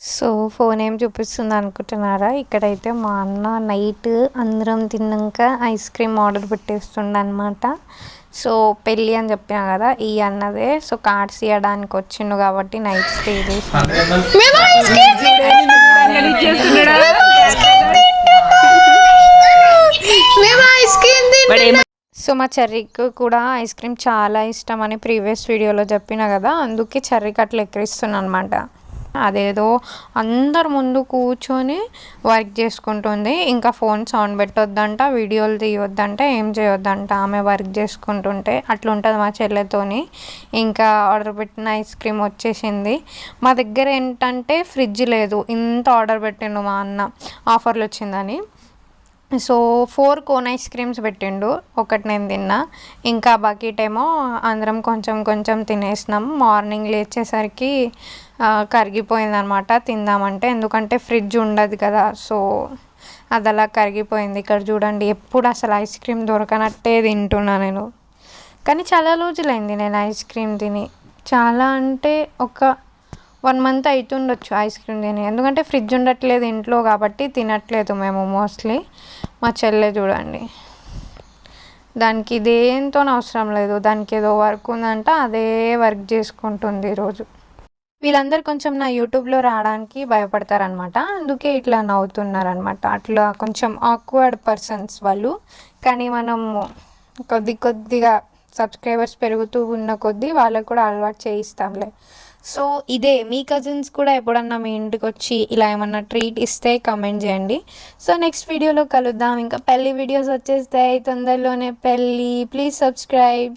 So phone ఏం చూపిస్తుంది అనుకుంటున్నారా? ఇక్కడైతే మా అన్న నైట్ అందరం తిన్నాక ఐస్ క్రీమ్ ఆర్డర్ పెట్టేస్తుండనమాట. సో పెళ్ళి అని చెప్పినా కదా, ఈ అన్నదే. సో కార్డ్స్ ఇవ్వడానికి వచ్చిండు కాబట్టి నైట్ స్టే చేసిండు. సో మా చెర్రీకి కూడా ఐస్ క్రీమ్ చాలా ఇష్టం అని ప్రీవియస్ వీడియోలో చెప్పిన కదా, అందుకే చెర్రీకి అట్లా ఎక్కిరిస్తున్నాను అనమాట. అదేదో అందరు ముందు కూర్చొని వర్క్ చేసుకుంటుంది. ఇంకా ఫోన్ సౌండ్ పెట్టొద్దంట, వీడియోలు తీయొద్దంట, ఏం చేయొద్దంట. ఆమె వర్క్ చేసుకుంటుంటే అట్లా ఉంటుంది మా చెల్లెతోని. ఇంకా ఆర్డర్ పెట్టిన ఐస్ క్రీమ్ వచ్చేసింది. మా దగ్గర ఏంటంటే ఫ్రిడ్జ్ లేదు, ఇంత ఆర్డర్ పెట్టిండు మా అన్న ఆఫర్లు వచ్చిందని. సో 4 కోన్ ఐస్ క్రీమ్స్ పెట్టిండు, ఒకటి నేను తిన్నా. ఇంకా బకెట్ ఏమో అందరం కొంచెం కొంచెం తినేసినాం. మార్నింగ్ లేచేసరికి కరిగిపోయిందనమాట తిందామంటే, ఎందుకంటే ఫ్రిడ్జ్ ఉండదు కదా. సో అది అలా కరిగిపోయింది. ఇక్కడ చూడండి, ఎప్పుడు అసలు ఐస్ క్రీమ్ దొరకనట్టే తింటున్నా నేను. కానీ చాలా రోజులైంది నేను ఐస్ క్రీమ్ తిని. చాలా అంటే ఒక 1 మంత్ అవుతుండొచ్చు ఐస్ క్రీమ్ తిని. ఎందుకంటే ఫ్రిడ్జ్ ఉండట్లేదు ఇంట్లో కాబట్టి తినట్లేదు మేము మోస్ట్లీ. మా చెల్లె చూడండి, దానికి దేంతో అవసరం లేదు, దానికి ఏదో వర్క్ ఉందంట, అదే వర్క్ చేసుకుంటుంది ఈరోజు. వీళ్ళందరూ కొంచెం నా యూట్యూబ్లో రావడానికి భయపడతారనమాట, అందుకే ఇట్లా నవ్వుతున్నారనమాట. అట్లా కొంచెం ఆక్వర్డ్ పర్సన్స్ వాళ్ళు. కానీ మనము కొద్దిగా సబ్స్క్రైబర్స్ పెరుగుతూ ఉన్న కొద్దీ వాళ్ళకు కూడా అలవాటు చేయిస్తాంలే. సో ఇదే, మీ కజిన్స్ కూడా ఎప్పుడన్నా మీ ఇంటికి వచ్చి ఇలా ఏమన్నా ట్రీట్ ఇస్తే కమెంట్ చేయండి. సో నెక్స్ట్ వీడియోలో కలుద్దాం. ఇంకా పెళ్ళి వీడియోస్ వచ్చేస్తాయి తొందరలోనే. పెళ్ళి, ప్లీజ్ సబ్స్క్రైబ్.